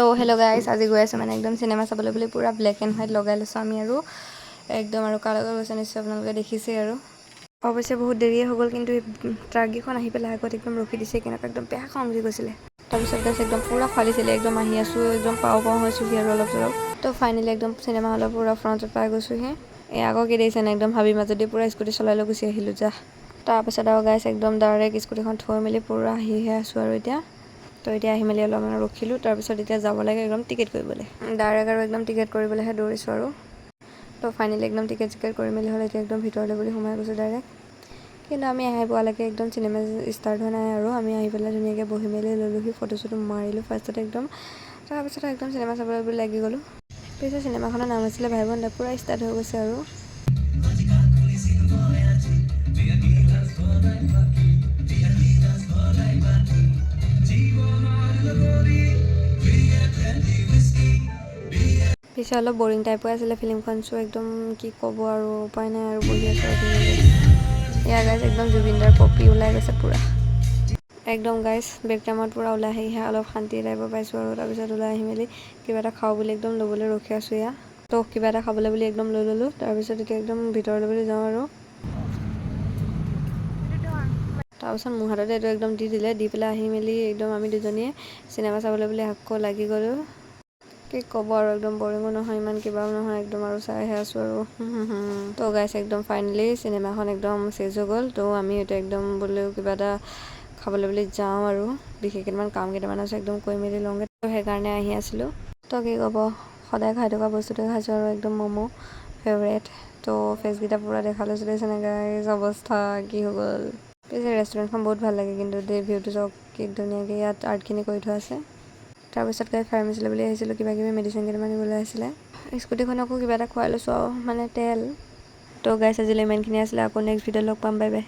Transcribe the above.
তো হেল্ল' গাইছ, আজি গৈ আছোঁ মানে একদম চিনেমা চাবলৈ বুলি পূৰা ব্লেক এণ্ড হোৱাইট লগাই লৈছোঁ আমি আৰু একদম আৰু কাৰ লগত গৈছে নিশ্চয় আপোনালোকে দেখিছেই আৰু অৱশ্যে বহুত দেৰিয়ে হৈ গ'ল, কিন্তু ট্ৰাককেইখন আহি পেলাই আগত একদম ৰখি দিছে, কেনেকুৱা একদম বেয়া খং উঠি গৈছিলে। তাৰপিছত গাইছ একদম পূৰা ফালিছিলে, একদম আহি আছোঁ, একদম পাওঁ হৈছোঁহি আৰু অলপ চলপ। তো ফাইনেলি একদম চিনেমা হলৰ পূৰা ফ্ৰণ্টত পাই গৈছোঁহি। আকৌ কি দেখিছে একদম ভাবি মাজতে পূৰা স্কুটি চলাই লৈ গুচি আহিলোঁ যা। তাৰপিছত আৰু গাইছ একদম ডাইৰেক্ট স্কুটিখন থৈ মেলি পূৰা আহিহে আছোঁ আৰু এতিয়া। তো এতিয়া আহি মেলি অলপমান ৰখিলোঁ, তাৰপিছত এতিয়া যাব লাগে একদম টিকেট কৰিবলৈ। ডাইৰেক্ট আৰু একদম টিকেট কৰিবলৈহে দৌৰিছোঁ আৰু। তো ফাইনেলি একদম টিকেট কৰি মেলি হ'লে এতিয়া একদম ভিতৰলৈ বুলি সোমাই গৈছোঁ ডাইৰেক্ট। কিন্তু আমি আহি পোৱালৈকে একদম চিনেমা ষ্টাৰ্ট হোৱা নাই আৰু আমি আহি পেলাই ধুনীয়াকৈ বহি মেলি ল'লোহি, ফটো চটো মাৰিলোঁ ফাৰ্ষ্টতে একদম। তাৰপিছত একদম চিনেমা চাবলৈ বুলি লাগি গ'লোঁ। পিছত চিনেমাখনৰ নাম আছিলে ভাই ভণ্টা, পূৰা ষ্টাৰ্ট হৈ গৈছে আৰু। পিছে অলপ বৰিং টাইপৰ আছিলে ফিল্মখন, চ' একদম কি ক'ব আৰু উপায় নাই আৰু বহি আছোঁ আৰু ধুনীয়াকৈ। এয়া গাইছ একদম জুবিনদাৰ পপি ওলাই গৈছে পূৰা একদম গাইছ বেকগ্ৰাউণ্ডত পূৰা ওলাই আহিহে অলপ শান্তি টাইপৰ পাইছোঁ আৰু। তাৰপিছত ওলাই আহি মেলি কিবা এটা খাওঁ বুলি একদম ল'বলৈ ৰখি আছোঁ এয়া। তো কিবা এটা খাবলৈ বুলি একদম লৈ ল'লোঁ, তাৰপিছত এতিয়া একদম ভিতৰলৈ বুলি যাওঁ আৰু। তাৰপিছত মোৰ হাততে এইটো একদম দি দিলে, দি পেলাই আহি মেলি একদম আমি দুজনীয়ে চিনেমা চাবলৈ বুলি আকৌ লাগি গ'লোঁ। কি ক'ব আৰু একদম বৰিঙো নহয় ইমান কিবাও নহয়, একদম আৰু চাইহে আছোঁ আৰু। তো গাইছ একদম ফাইনেলি চিনেমাখন একদম চেজ হৈ গ'ল। তো আমি এতিয়া একদম বোলেও কিবা এটা খাবলৈ বুলি যাওঁ আৰু, বিশেষ কেইটামান কাম কেইটামান আছে একদম কৰি মেলি লওঁগৈ। তো সেইকাৰণে আহি আছিলোঁ। তো কি ক'ব, সদায় খাই থকা বস্তুটোৱে খাইছোঁ আৰু একদম ম'ম' ফেভৰেট। তো ফেচকেইটা পূৰা দেখা লৈছোঁ দেখিছেনে গাইছ, অৱস্থা কি হৈ গ'ল। পিছে ৰেষ্টুৰেণ্টখন বহুত ভাল লাগে কিন্তু দেই, ভিউটো চাওক কি ধুনীয়াকৈ ইয়াত আৰ্টখিনি কৰি থোৱা আছে। তাৰপিছত গাইছ ফাৰ্মাচীলৈ বুলি আহিছিলোঁ, কিবা কিবি মেডিচিন কেইটামান নিবলৈ আহিছিলে। স্কুটিখনকো কিবা এটা খুৱাই লৈছোঁ আৰু মানে তেল। তো গাইছ আজিলৈ ইমানখিনি আছিলে, আকৌ নেক্সট ভিডিঅ'ত লগ পাম, বাই বাই।